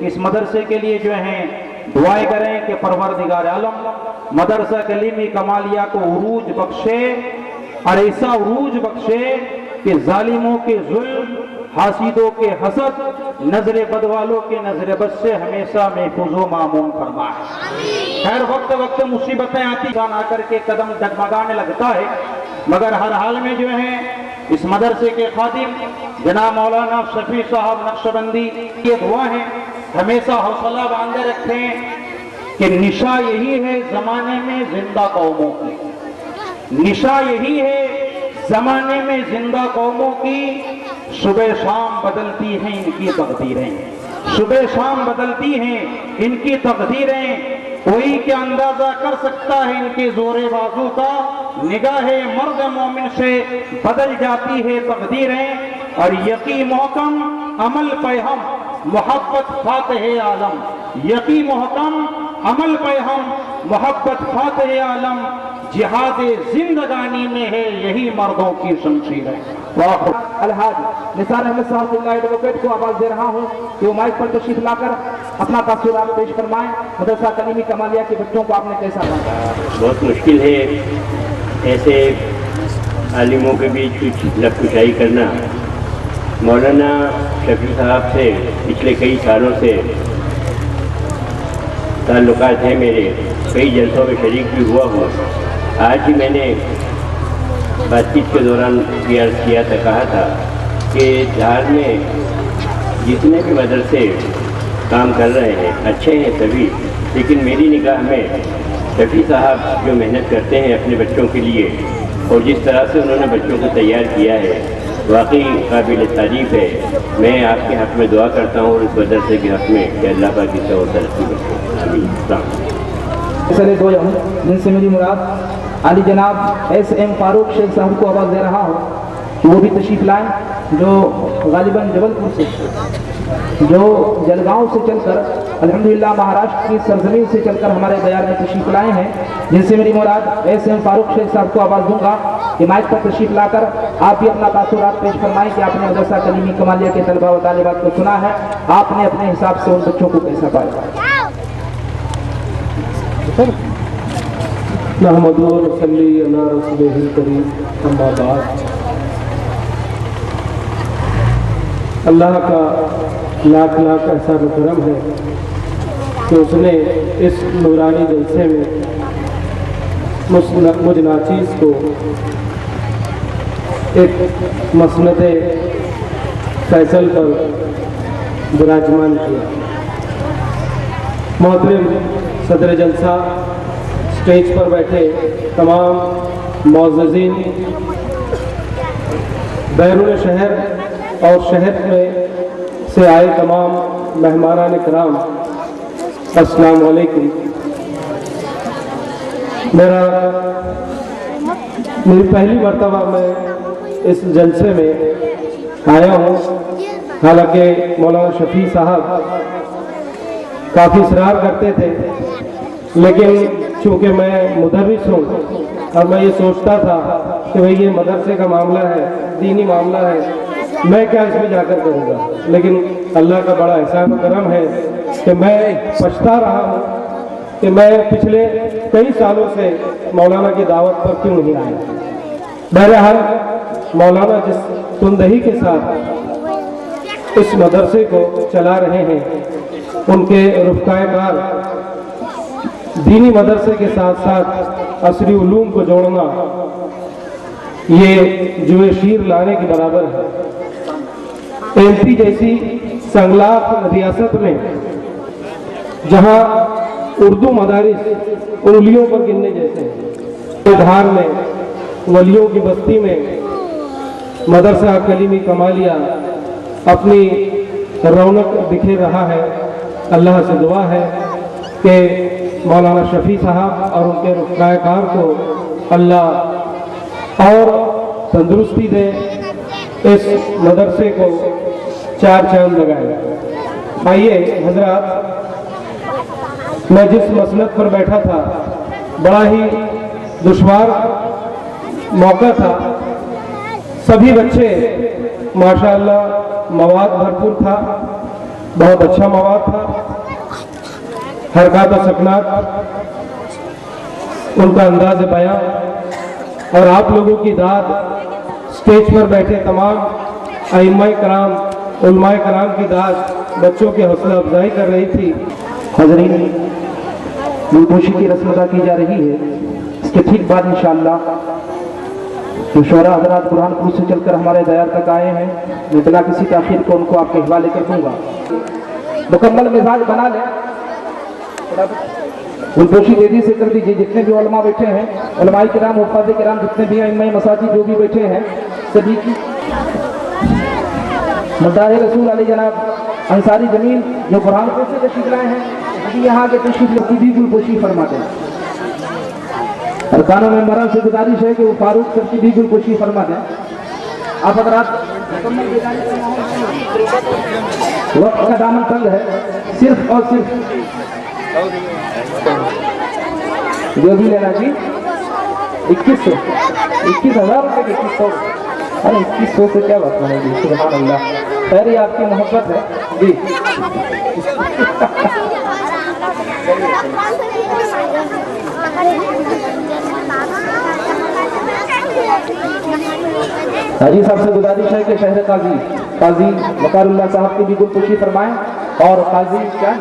इस मदरसे के लिए जो है दुआएं करें कि परवरदिगार आलम मदरसा कलीमी कमालिया को उरूज बख्शे और ऐसा उरूज बख्शे कि जालिमों के जुल्म, हासिदों के हसद, नजरे बदवालों के नजरे बद से हमेशा महफूज व मामून फरमाए। खैर वक्त वक्त मुसीबतें आती जान आकर के कदम डगमगाने लगता है, मगर हर हाल में जो है इस मदरसे के खादिम जनाब मौलाना शफी साहब नक्शबंदी ये दुआ है हमेशा हौसला बांधे रखें कि निशा यही है जमाने में जिंदा कौमों की, निशा यही है जमाने में जिंदा कौमों की। सुबह शाम बदलती हैं इनकी तकदीरें, सुबह शाम बदलती हैं इनकी तकदीरें। कोई क्या अंदाजा कर सकता है इनके जोरे बाजू का, निगाहे मर्द मोमिन से बदल जाती है तकदीरें। और यकी मोहकम अमल पे हम मोहब्बत फातिह आलम, यकी मोहकम अमल पे हम मोहब्बत फातिह आलम। जिहाद जिंदगानी में है यही मर्दों की शमशीर है। अलहाज निसार अहमद साहब एडवोकेट को आवाज दे रहा हूँ कि वो माइक पर तशरीफ लाकर अपना तासुरात पेश फरमाएं। मदरसा कलीमी कमालिया के बच्चों को आपने कैसा माना? बहुत मुश्किल है ऐसे आलिमों के बीच कुछ लफकुशाई करना। मौलाना शफी साहब से पिछले कई सालों से ताल्लुकात हैं मेरे, कई जलसों में शरीक भी हुआ हूँ। आज ही मैंने बातचीत के दौरान भी अर्ज किया था, कहा था कि धार में जितने भी मदरसे काम कर रहे हैं अच्छे हैं सभी, लेकिन मेरी निगाह में शफी साहब जो मेहनत करते हैं अपने बच्चों के लिए और जिस तरह से उन्होंने बच्चों को तैयार किया है वाकई काबिल तारीफ़ है। मैं आपके हक़ में दुआ करता हूँ और इस मदरसे के हक़ में कि अल्लाह पाक इसे और तरक्की बख्शे। आमीन। जिनसे मेरी मुराद अली जनाब एस.एम. फारूक शेख साहब को आवाज़ दे रहा हूँ कि वो भी तशरीफ़ लाएँ, जो गालिबन जबलपुर से, जो जलगांव से चलकर अल्हम्दुलिल्लाह महाराष्ट्र की सरजमीन से चलकर हमारे दयार में तशरीफ़ लाए हैं। जिनसे मेरी मुराद एस.एम. फारूक शेख साहब को आवाज़ दूंगा कि माइक पर तशरीफ़ लाकर आप भी अपना तासुरात पेश फरमाएं कि आपने मदरसा कलीमी कमालिया के तलबा व तालिबात को सुना है, आपने अपने हिसाब से उन बच्चों को कैसा पाया? अल्लाह का लाख लाख एहसान करम है कि उसने इस नूरानी जलसे में मुझ नाचीज़ को एक मसनद फैसल पर विराजमान किया। मोहतरम सदर जलसा, स्टेज पर बैठे तमाम मौज़ज़ीन, बैरून शहर और शहर में से आए तमाम मेहमानान किराम, अस्सलाम वालेकुम। मेरी पहली मर्तबा मैं इस जलसे में आया हूँ। हालांकि मौलाना शफी साहब काफ़ी इसरार करते थे, लेकिन चूँकि मैं मुदर्रिस हूँ और मैं ये सोचता था कि भाई ये मदरसे का मामला है, दीनी मामला है, मैं क्या इसमें जाकर करूँगा। लेकिन अल्लाह का बड़ा एहसान करम है कि मैं पछता रहा हूँ कि मैं पिछले कई सालों से मौलाना की दावत पर क्यों नहीं आया। बहरहाल मौलाना जिस तुंदही के साथ इस मदरसे को चला रहे हैं, उनके रुफ़क़ाए-कार दीनी मदरसे के साथ साथ असरी उलूम को जोड़ना ये जुए शीर लाने के बराबर है। एमपी जैसी संगलाफ रियासत में जहां उर्दू मदारिस उंगलियों पर गिनने जैसे हैं, धार में वलियों की बस्ती में मदरसा कलीमी कमालिया अपनी रौनक बिखेर रहा है। अल्लाह से दुआ है कि मौलाना शफी साहब और उनके रुफ़क़ाए-कार को अल्लाह और तंदुरुस्ती दे, इस मदरसे को चार चांद लगाए। आइए हजरात, मैं जिस मसनद पर बैठा था बड़ा ही दुश्वार मौका था। सभी बच्चे माशाअल्लाह, मवाद भरपूर था, बहुत अच्छा मवाद था। हरकत और सकनात, उनका अंदाज बयां और आप लोगों की दाद, स्टेज पर बैठे तमाम अइम्मा-ए कराम, उलमाए कराम की दाद बच्चों की हौसला अफजाई कर रही थी। हज़रीन, गुलपोशी की रस्म अदा की जा रही है। इसके ठीक बाद इंशाअल्लाह जो शोरा हजरात बुरहानपुर से चलकर हमारे दयार तक आए हैं, मैं बिना किसी ताखीर को उनको आपके हवाले कर दूंगा। मुकम्मल मिजाज बना लें। गुलपोशी तेजी से कर दीजिए। जितने भी उलमा बैठे हैं, उलमाए किराम, हुफ़ाज़े किराम, जितने भी इमाम मसाजिद जो भी बैठे हैं, सभी की मदाह रसूल अली जनाब अंसारी जमील जो बुरहानपुर से तशरीफ लाए हैं, अभी यहाँ के तशरीफ की भी गुलपोशी फरमाते हैं। अरकान मेंबरों से गुजारिश है कि वो फारूक सर की भी गुलपोशी फरमा दें। आप अगर वक्त का दामन तंग है, सिर्फ और सिर्फ जो भी लेना जी 21,000 रुपये की 2100। अरे 2100 से क्या बात बनेगी, सुभान अल्लाह। खैर ये आपकी मोहब्बत है जी। हाजी साहब से गुजारिश है कि शहर काजी वकारुल्लाह साहब की भी गुलपोशी फरमाएं। और काजी क्या,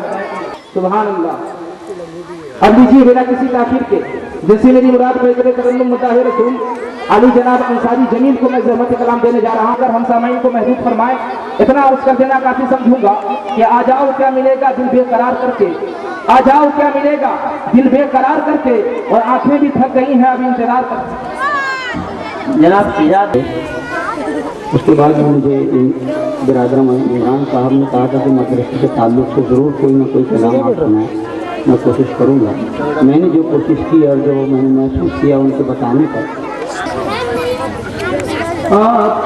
सुभान अल्लाह। अब लीजिए बिना किसी ताखीर के, जैसे मेरी मुराद मुदाह रसूल अली जनाब अंसारी जमील को मैं ज़हमत कलाम देने जा रहा हूँ। अगर हम सामाइन को महदूद फरमाएं, इतना अर्ज कर देना काफी समझूंगा कि आ जाओ क्या मिलेगा दिल बेकरार करके, आ जाओ क्या मिलेगा दिल बेकरार करके, और आंखें भी थक गई हैं अब इंतजार करके। जनाब इजाज़त। उसके बाद मुझे बिरादर इमरान साहब ने कहा था कि मदरसे के ताल्लुक से ज़रूर कोई ना कोई कलाम आप सुनाएं, मैं कोशिश करूँगा। मैंने जो कोशिश की और जो मैंने महसूस किया उनके बताने पर, आप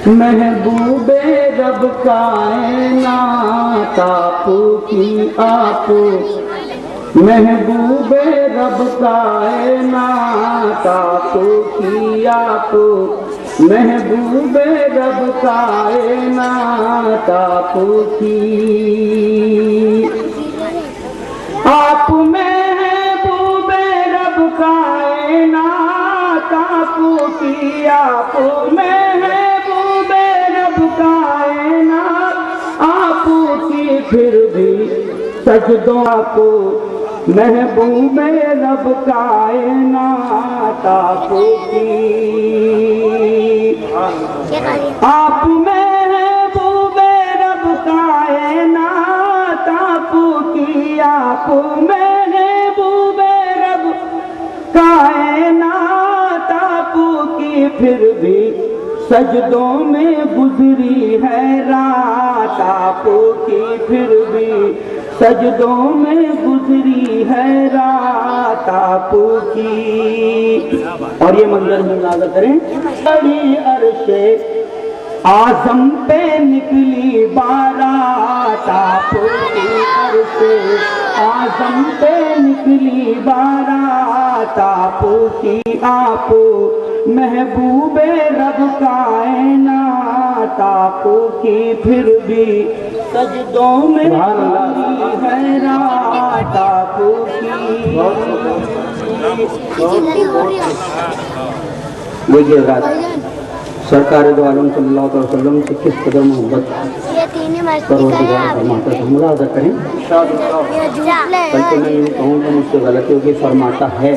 महबूबे रब कायनात, की आप महबूबे रब कायनात, की आप महबूबे रब कायनात, की आप महबूबे रब कायनात, की आप महबूबे रब कायनात, आप की फिर भी सजदों को महबूबे रब कायनात, की आप महबूबे रब कायनात, की आप महबूबे रब कायनात, की फिर भी सजदों में गुजरी है रात, आपकी फिर भी सजदों में गुजरी है रात आपकी। और ये मंजर मुलाजा करें। बड़ी अरशे आज़म पे निकली बारात, आपकी अरशे आज़म पे निकली बारात, आपकी आप महबूबे रब कायनात, आपकी फिर भी सजदों में है रात आपकी। देखिए रात सरकार दो आलम सल्लल्लाहु अलैहि वसल्लम से किस कदर मोहब्बत फरमाता है, मुलाजा करें। बल्कि मैं ये कहूँगा मुझसे गलती होगी, फरमाता है,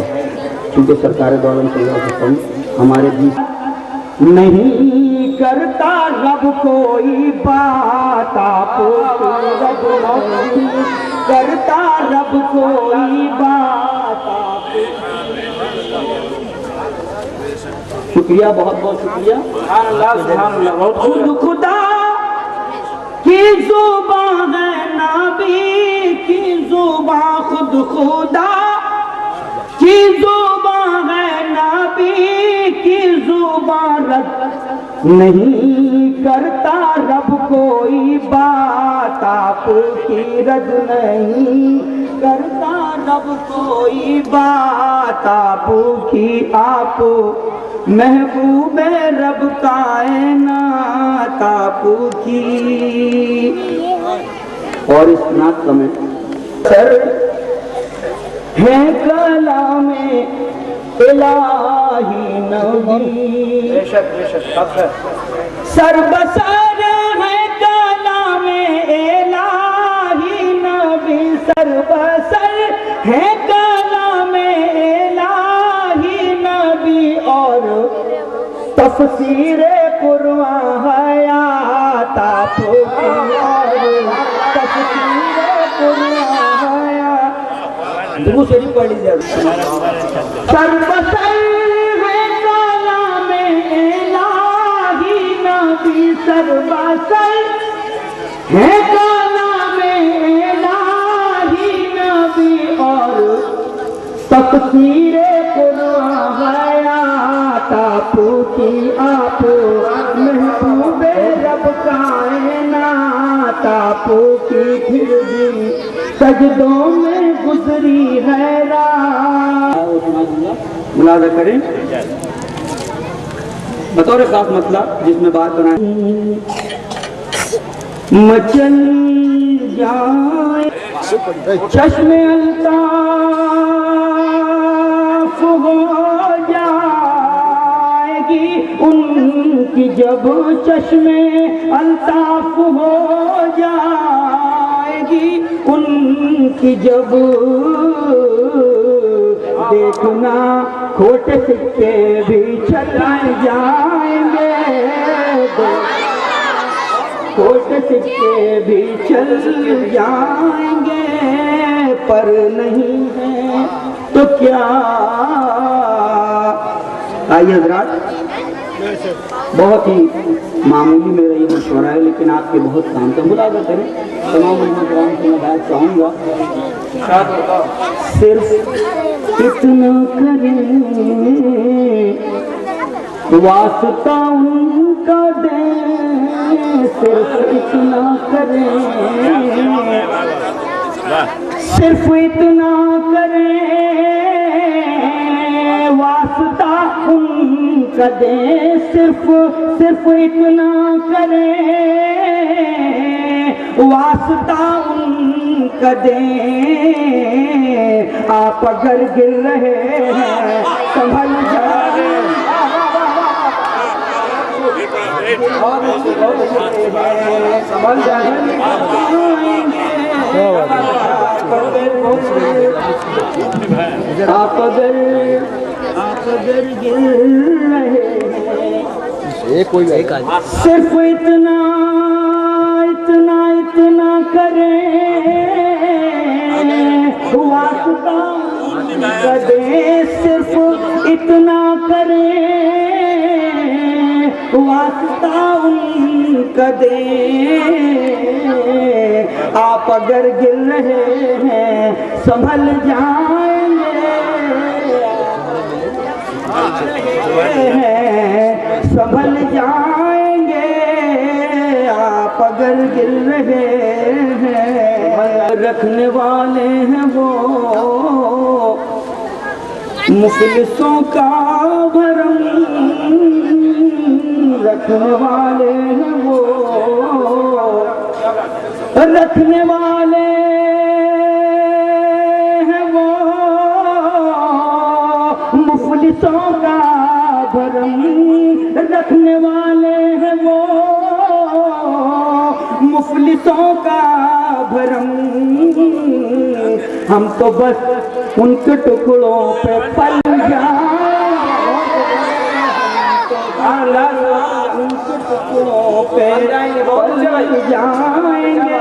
क्योंकि सरकार दो आलम सल्लल्लाहु अलैहि वसल्लम हमारे बीच नहीं करता रब कोई बात, आपको रब नहीं करता रब कोई बात। शुक्रिया, बहुत बहुत शुक्रिया। खुद खुदा की जुबान है, नबी की जुबान, खुद खुदा की जुबान है, नबी की जुबान नहीं करता रब कोई बात, आपकी रद नहीं करता रब कोई बात आपकी। आप महबूबे रब कायनात आपकी। और इस नात का में सर है कलामे इलाही नबी, सर बसर है कलामे इलाही नबी, सर बसर है कलामे इलाही नबी। और तफसीरे कुरान हयात आपकी। तफसीरे कुरान हयात दुरू शरीफ पढ़ लीजिए। सर्वसर है कलामे इलाही नबी, सर्वसर है कलामे इलाही नबी। और तफसीरे कुरान हयात आपकी। आप महबूबे रब कायनात आपकी। फिर भी सजदों में गुजरी है रात। मुलाजा करें बतौर खास मतलब जिसमें बात बनाए मचल जाए चश्मे अल्ताफ हो जाएगी उनकी जब चश्मे अल्ताफ हो जाएगी उनकी जब। देखना खोटे सिक्के भी चल जाएंगे, खोटे सिक्के भी चल जाएंगे, पर नहीं है तो क्या। आइए हज़रात, बहुत ही मामूली मेरा ये मशवरा है लेकिन आपके बहुत काम का मुलाज़ा करें। तमाम उलमा-ए-किराम से मैं बात चाहूँगा, सिर्फ इतना करें वास्ता उनका दें, सिर्फ इतना करें, सिर्फ इतना करें वास्ता उनका दें, सिर्फ इतना करें वास्ता उनका दें। आप अगर गिर रहे हैं संभल जाए, संभल जाए, आप अगर गिर रहे हैं सिर्फ इतना इतना इतना करें वास्ता करें, सिर्फ इतना करें वास्ता उनका दें। आप अगर गिर रहे हैं संभल जाएंगे, संभल जाएंगे। आप अगर गिर रहे हैं, रखने वाले हैं वो मुफलिसों का भरम, रखने वाले हैं वो, रखने वाले हैं वो मुफलिसों का भरम, रखने वाले हैं वो मुफलिसों का भरम। हम तो बस उनके टुकड़ों पे पल जाएंगे, उनके टुकड़ों पे पल जाएंगे।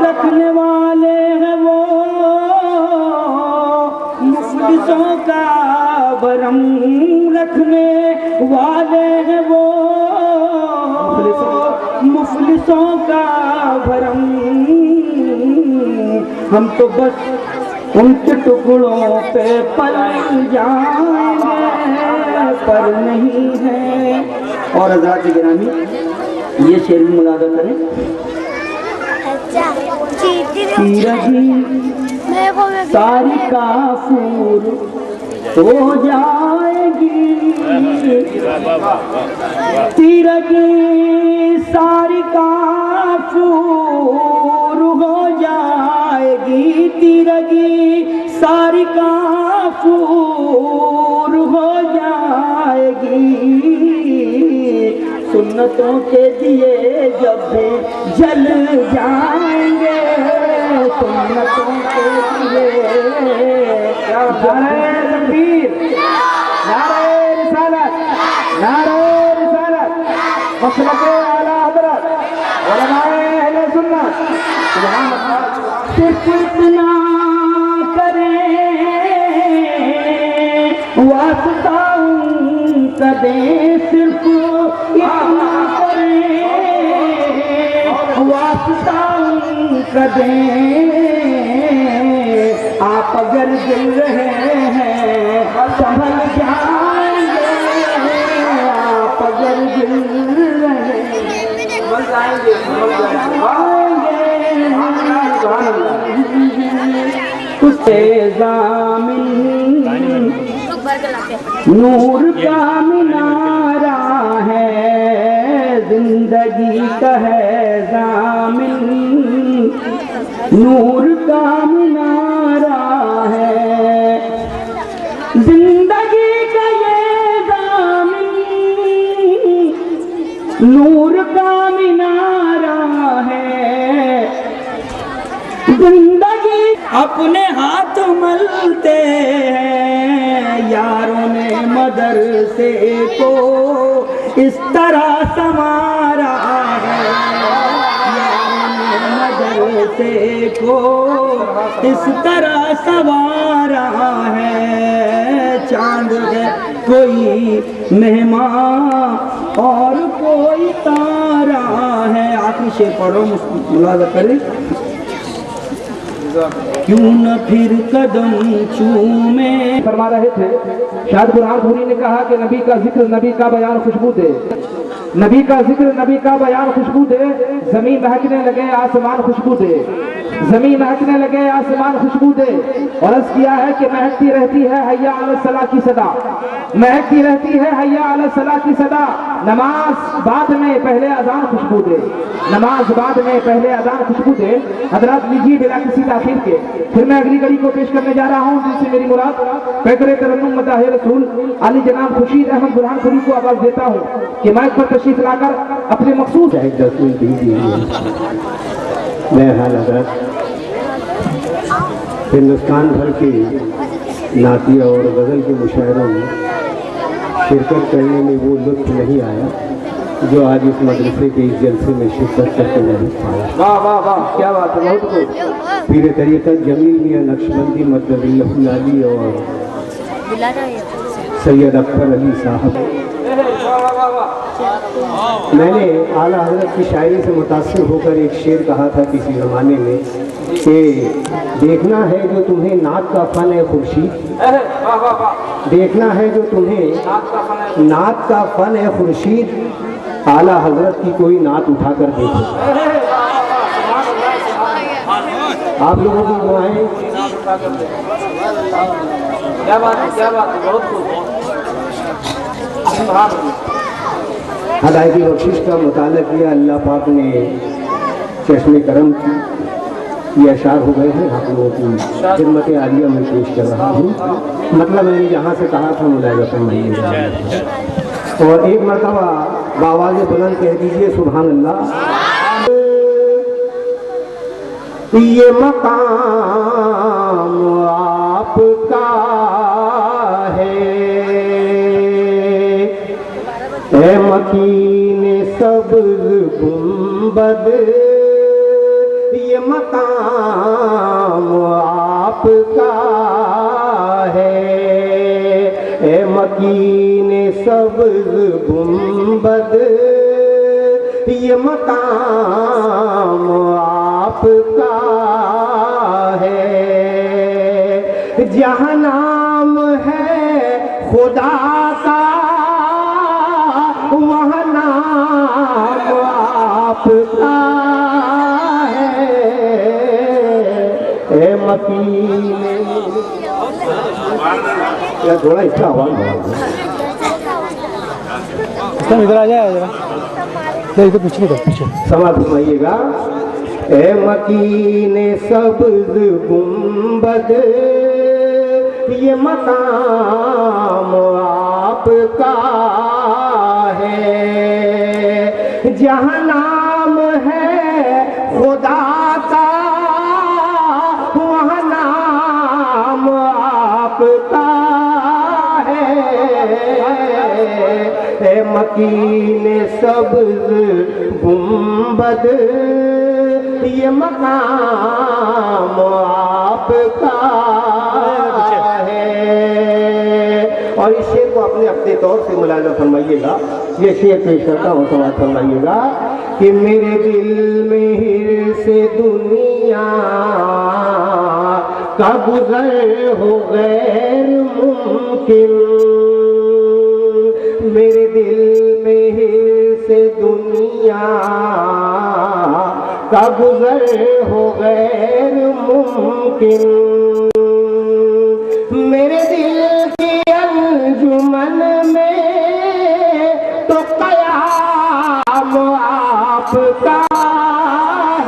रखने वाले हैं वो मुफलिसों का भरम, रखने वाले हैं वो मुफलिसों का भरम। हम तो बस उनके टुकड़ों पे पल जाएंगे, पर नहीं है। और हज़रात गिरामी ये शेर भी मुलाज़ा करें, तिरगी सारी काफूर हो जाएगी, तिरगी सारी काफूर हो जाएगी, तिरगी सारी काफूर हो जाएगी। सुन्नतों के दिए जब भी जल जाएंगे, सुन्नतों के दिए नारे तकबीर, नारे रिसालत, नारे रिसालत, मसलके आला हज़रत, उलमाए अहले सुन्नत। सुभान अल्लाह। सिर्फ इतना करें वास्ता उनका दें, सिर्फ इतना करें वास्ता उनका दें। आप अगर गिर रहे हैं संभल जाएंगे, आप अगर गिर रहे हैं उससे ज़ामिन नूर का मिनारा है, जिंदगी का है ज़ामिन नूर का मिनारा है, जिंदगी का ये ज़ामिन नूर का मिनारा है, जिंदगी अपने हाथ मलते हैं यारों ने मदरसे को इस तरह संवारा है, यारों ने मदरसे को इस तरह संवारा है। चांद है कोई मेहमान और कोई तारा है। आखिरी शेर पढ़ो, मुलाजा करें। क्यों न फिर कदम चूमे। फरमा रहे थे शायद बुरहानपुरी ने कहा कि नबी का जिक्र नबी का बयान खुशबू दे, नबी का जिक्र नबी का बयान खुशबू दे, जमीन महकने लगे आसमान खुशबू दे, जमीन महकने लगे आसमान खुशबू दे। और अर्ज किया है कि महकती रहती है हय्या अला सलाह की सदा, महकती रहती है हय्या अला सलाह की सदा। नमाज बाद में पहले अजान खुशबू दे, नमाज बाद में पहले अजान खुशबू दे। हजरात लीजिए बिना किसी ताखीर के फिर मैं अगली घड़ी को पेश करने जा रहा हूँ, जिससे मेरी मुराद पैकरे तरन्नुम मदाहे रसूल अली जनाब खुर्शीद अहमद बुरहानपुरी को आवाज देता हूँ कि माइक पर तशरीफ लाकर अपने मखसूस है बहरहाल हज़रत हिंदुस्तान भर के नातिया और गज़ल के मुशायरों में शिरकत करने में वो लुत्फ नहीं आया जो आज इस मदरसे के इस जलसे में शिरकत करके नहीं पाया। वाह वाह वाह, क्या बात है, बहुत खूब। पीर तरीक़त जमील मियां नक्शबंदी मद्दल्लाहु और सैयद अख्तर अली साहब। मैंने आला हज़रत की शायरी से मुतासिर होकर एक शेर कहा था किसी ज़माने में कि देखना है जो तुम्हें नात का फ़न है खुर्शीद, देखना है जो तुम्हें नात का फ़न है खुर्शीद, आला हज़रत की कोई नात उठाकर देखो। आप लोगों की दुआएं। क्या बात है, क्या बात है, बहुत खूब। अदायगी बख्शिश का मुताला किया, अल्लाह पाक ने चश्मे करम की, ये अशार हो गए हैं आप लोगों की खिदमत आलिया में पेश कर रहा हूँ। मतलब मैंने जहाँ से कहा था मुलायजा फरमाइएगा और एक मरतबा बावाज़ बुलंद कह दीजिए सुभान अल्लाह। ये मकाम आपका है ए मकीन सब्ज़ गुंबद, ये मकाम आपका है ए मकीन सब्ज़ गुंबद, ये मकाम आपका है। जहाँ नाम है खुदा का वहाँ नाम आपका है। मकीने या थोड़ा इसका आवाज बढ़ा इधर आ जाए जरा, इधर पीछे पीछे समाज फरमाइएगा। ए मकीने सब्ज गुंबद ये मकाम आपका है, जहाँ नाम है खुदा का वहाँ नाम आपका है। ए मकीने सब्ज गुंबद ये मकाम आपका है। और इस शेर को अपने अपने तौर से मुलाजा फरमाइएगा। ये शेर पेश करता हूँ, समाज फरमाइएगा कि मेरे दिल में हिर्स से दुनिया का गुजर हो गैर मुमकिन, मेरे दिल में हिर्स से दुनिया का गुजर हो गैर मुमकिन, मेरे दिल की अंजुमन में तो क़याम आपका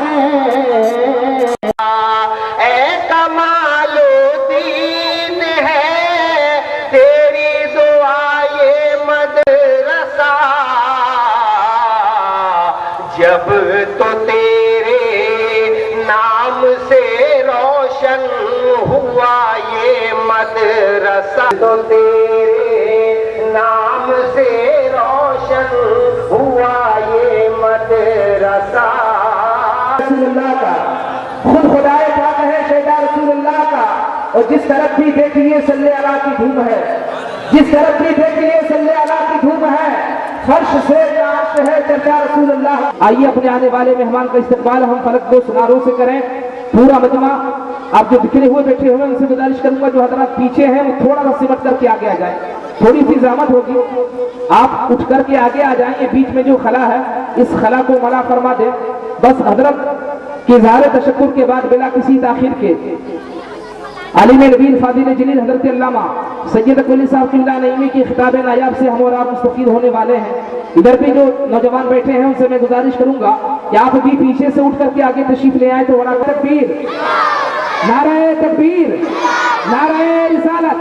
है। ए कमालुद्दीन है तेरी दुआ ये मदरसा, जब तो तेरे नाम से रोशन हुआ ये मदरसा, तो तेरे नाम से रोशन हुआ ये मदरसा। रसूलुल्लाह का खुद खुदाए पाक है शहदा रसूलुल्लाह का, और जिस तरफ भी देखिए सल्ले अला की धूम है, जिस तरफ भी देखिए सल्ले अला की धूम है, फर्श से आर्श है चर्चा रसूलुल्लाह। आइए अपने आने वाले मेहमान का इस्तकबाल हम फलक दो सुनारों से करें। पूरा मजमा आप जो बिखरे हुए बैठे हुए उनसे गुजारिश करूंगा जो हजरात पीछे हैं वो थोड़ा सा सिमट करके आगे आ जाए, थोड़ी सी जहमत होगी, आप उठ करके आगे आ जाएंगे। बीच में जो खला है इस खला को मना फरमा दे। बस हजरत के इज़हार तशक्कुर के बाद बिला किसी ताखिर के आलिम नबील फादिल जलील हजरत अल्लामा सैयद कुली साहब किबला नईमी की खिताब नायाब से हम और आप मुस्तफीद होने वाले हैं। इधर भी जो नौजवान बैठे हैं उनसे मैं गुजारिश करूंगा कि आप भी पीछे से उठ करके आगे तशरीफ ले आए तो बड़ा तकबीर, नारे तकबीर, नारे रिसालत,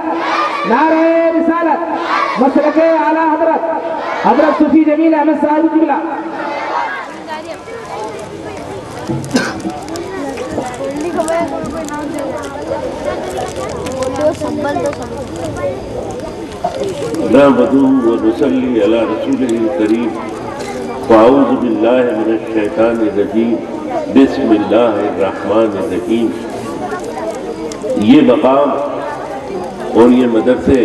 नारे रिसालत, मसलके आला हजरत हजरत सूफी जमील अहमद साहब किबला। नहमदुहु व नुसल्ली अला रसूलिहिल करीम फ़अऊज़ु बिल्लाहि मिनश शैतानिर रजीम बिस्मिल्लाहिर रहमानिर रहीम। ये मकाम और ये मदरसे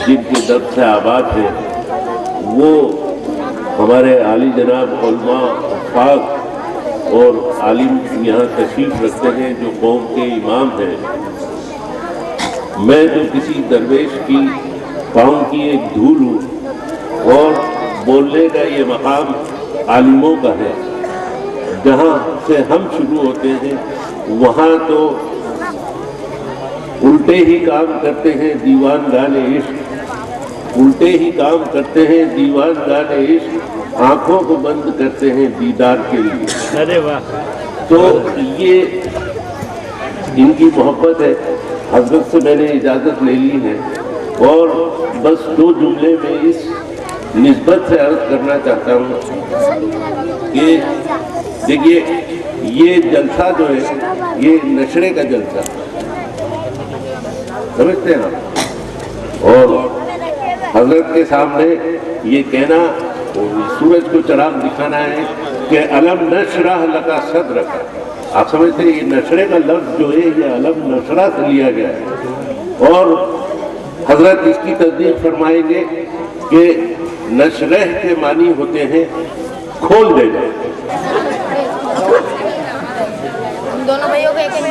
जिनके दर से आबाद हैं वो हमारे आली जनाब उलमा हुफ़ाज़ और आलिम यहाँ तशरीफ़ रखते हैं जो कौम के इमाम हैं। मैं तो किसी दरवेश की पाँव की एक धूल हूँ और बोलने का ये मकाम आलिमों का है। जहाँ से हम शुरू होते हैं वहाँ तो उल्टे ही काम करते हैं दीवान गाने इश्क, उल्टे ही काम करते हैं दीवान गाने इश्क, आंखों को बंद करते हैं दीदार के लिए। अरे वाह! तो ये इनकी मोहब्बत है। हजरत से मैंने इजाज़त ले ली है और बस दो जुमले में इस निस्बत से अर्ज करना चाहता हूँ कि देखिए ये जलसा जो है ये नशरे का जलसा समझते हैं आप, और हजरत के सामने ये कहना सूरज को चराग दिखाना है कि अलम नशरह लका सद्रक। आप समझते हैं ये नशरे का लफ्ज़ जो है ये अलम नशरा से लिया गया है और हजरत इसकी तस्दीक फरमाएंगे कि नशरह के मानी होते हैं खोल देना। दोनों भाइयों को एक एक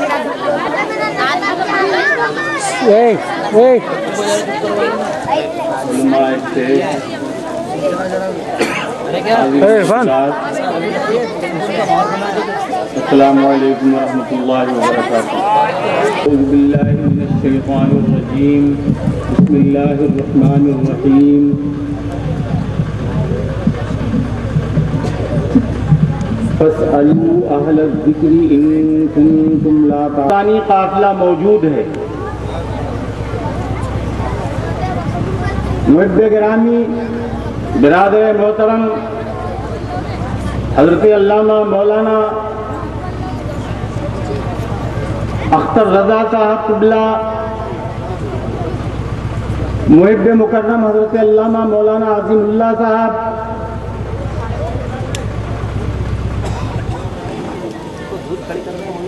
अस्सलामु अलैकुम वरहमतुल्लाहि वबरकातुहू। बिस्मिल्लाहि मिनश शैतानिर रजीम। बिस्मिल्लाहिर रहमानिर रहीम। फस्अलू अहल ज़िक्रि इन कुंतुम ला तानी काफिला मौजूद है। मुहब्बे गिरामी बिरादर मोहतरम हज़रत अल्लामा मौलाना अख्तर रज़ा साहब क़िबला, मुहिब मुकर्रम हज़रत अल्लामा मौलाना आज़िमुल्लाह साहब,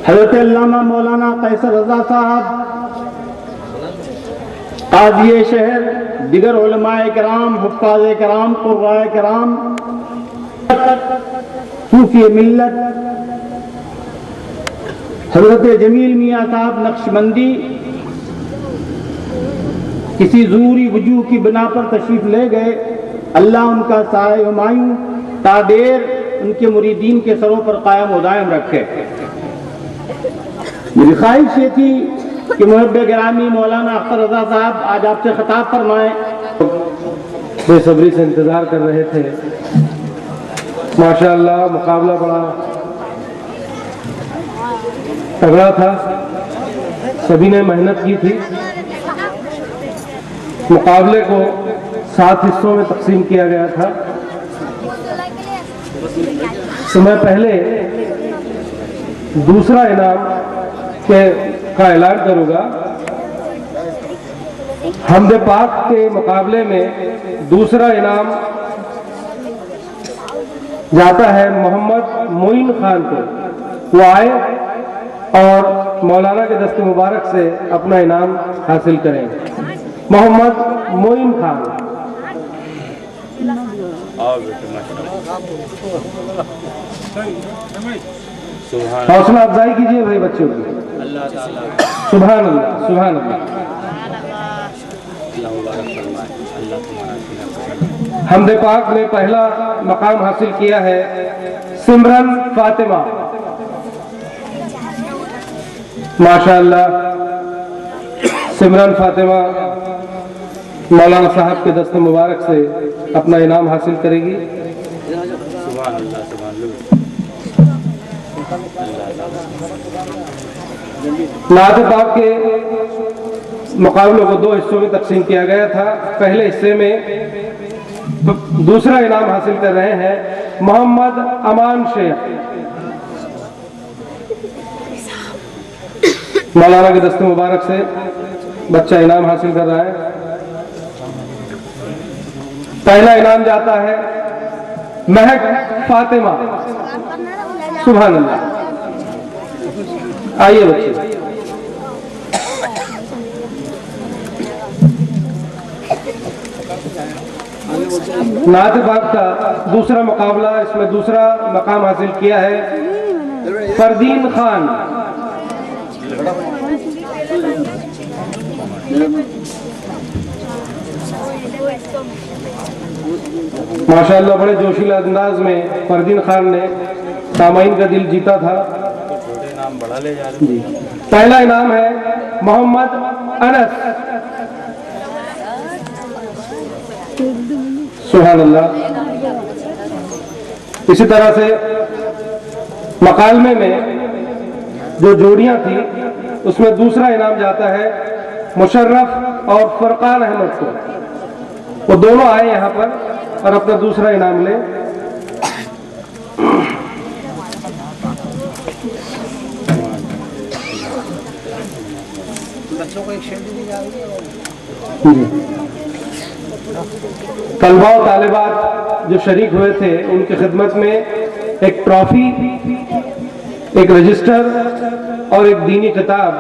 हज़रत अल्लामा मौलाना कैसर रज़ा साहब, काज़ी शहर, दिगर उलमाए कराम, हुफ़्फ़ाज़ कराम, क़ुर्राए कराम, सूफ़ी मिल्लत हज़रत जमील मियाँ साहब नक्शबंदी किसी ज़रूरी वजूह की बिना पर तशरीफ़ ले गए। अल्लाह उनका साए हुमायूं तादेर उनके मुरीदीन के सरों पर कायम व दायम रखे। मेरी ख्वाहिश ये थी कि मुहब्बे गिरामी मौलाना अख्तर रज़ा साहब आज आपसे खिताब फरमाएं। बेसब्री से इंतज़ार कर रहे थे। माशाअल्लाह मुकाबला बड़ा तगड़ा था, सभी ने मेहनत की थी। मुकाबले को 7 हिस्सों में तकसीम किया गया था। तो मैं पहले दूसरा इनाम का ऐलान करूंगा। हमद पाक के मुकाबले में दूसरा इनाम जाता है मोहम्मद मोइन खान को। वो आए और मौलाना के दस्त मुबारक से अपना इनाम हासिल करेंगे। मोहम्मद मोइन खान। हौसला अफजाई कीजिए भाई बच्चों की। सुभान अल्लाह, सुभान अल्लाह। हमद पाक में पहला मकाम हासिल किया है सिमरन फातिमा। माशाअल्लाह सिमरन फातिमा मौलाना साहब के दस्त मुबारक से अपना इनाम हासिल करेगी। नात पाक के मुकाबलों को 2 हिस्सों में तकसीम किया गया था। पहले हिस्से में दूसरा इनाम हासिल कर रहे हैं मोहम्मद अमान शेख। मौलाना के दस्त मुबारक से बच्चा इनाम हासिल कर रहा है। पहला इनाम जाता है महक फातिमा। सुभान अल्लाह। आइए बच्चे। नात पाक का दूसरा मुकाबला, इसमें दूसरा मकाम हासिल किया है फरदीन खान। माशाअल्लाह बड़े जोशीला अंदाज में फरदीन खान ने सामाइन का दिल जीता था। जी। पहला इनाम है मोहम्मद अनस। सुभान अल्लाह। इसी तरह से मकालमे में जो जोड़ियां थी उसमें दूसरा इनाम जाता है मुशर्रफ और फरकान अहमद को। वो दोनों आए यहाँ पर और अपना दूसरा इनाम ले। बच्चों को एक शेल्ड दी जा रही है। तलबा और तालिबात जो शरीक हुए थे उनकी खिदमत में एक ट्रॉफी, एक रजिस्टर और एक दीनी किताब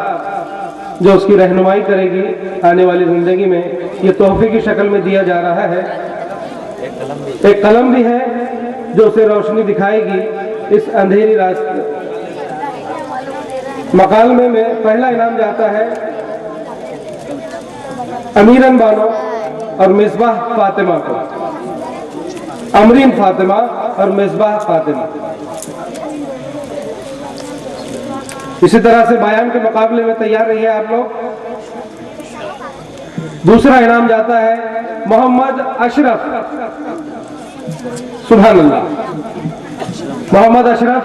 जो उसकी रहनुमाई करेगी आने वाली जिंदगी में, ये तोहफे की शक्ल में दिया जा रहा है। एक कलम भी है जो उसे रोशनी दिखाएगी इस अंधेरी रास्ते। मकालमे में पहला इनाम जाता है अमीरन बानो और मिसबाह फातिमा को। अमरीन फातिमा और मिसबाह फातिमा। इसी तरह से बयान के मुकाबले में तैयार रहिए आप लोग। दूसरा इनाम जाता है मोहम्मद अशरफ। सुभान अल्लाह। मोहम्मद अशरफ,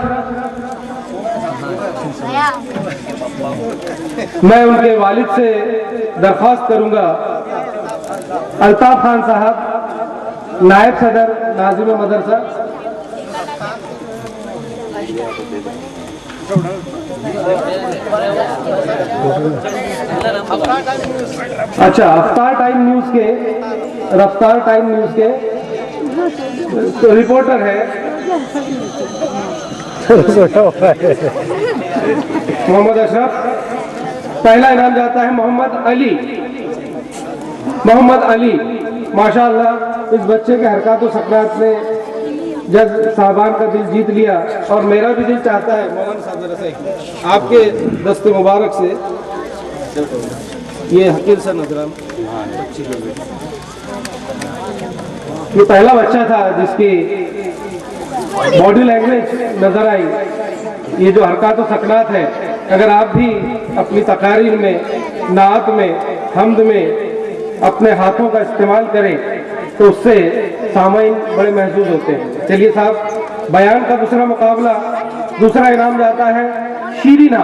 मैं उनके वालिद से दरख्वास्त करूंगा, अल्ताफ खान साहब, नायब सदर नाजिम मदरसा। अच्छा, रफ्तार टाइम न्यूज के तो रिपोर्टर है मोहम्मद अशरफ। पहला इनाम जाता है मोहम्मद अली। माशाअल्लाह, इस बच्चे के हरकत सकरात ने जज साहबान का दिल जीत लिया और मेरा भी दिल चाहता है मौलाना साहब जरा से आपके दस्ते मुबारक से ये हकीर सा नजरान। ये पहला बच्चा था जिसकी बॉडी लैंग्वेज नजर आई। ये जो हरकत व सकनात है, अगर आप भी अपनी तकारीर में, नात में, हमद में अपने हाथों का इस्तेमाल करें तो उससे सामाइन बड़े महसूस होते हैं। चलिए साहब, बयान का दूसरा मुकाबला, दूसरा इनाम जाता है शीरीना।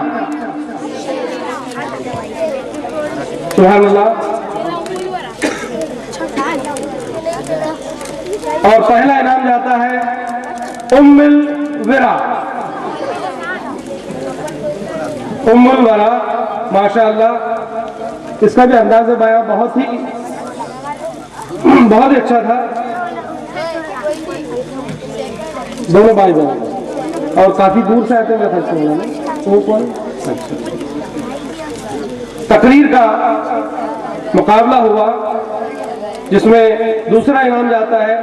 सुभान अल्लाह। और पहला इनाम जाता है उम्मुल वरा। माशाअल्लाह, इसका भी अंदाज़ बयां बहुत ही अच्छा था। दोनों भाई बहन और काफी दूर से आते मेरे ख्याल से। वो कौन? तकरीर का मुकाबला हुआ जिसमें दूसरा इनाम जाता है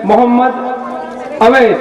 मोहम्मद अवैस।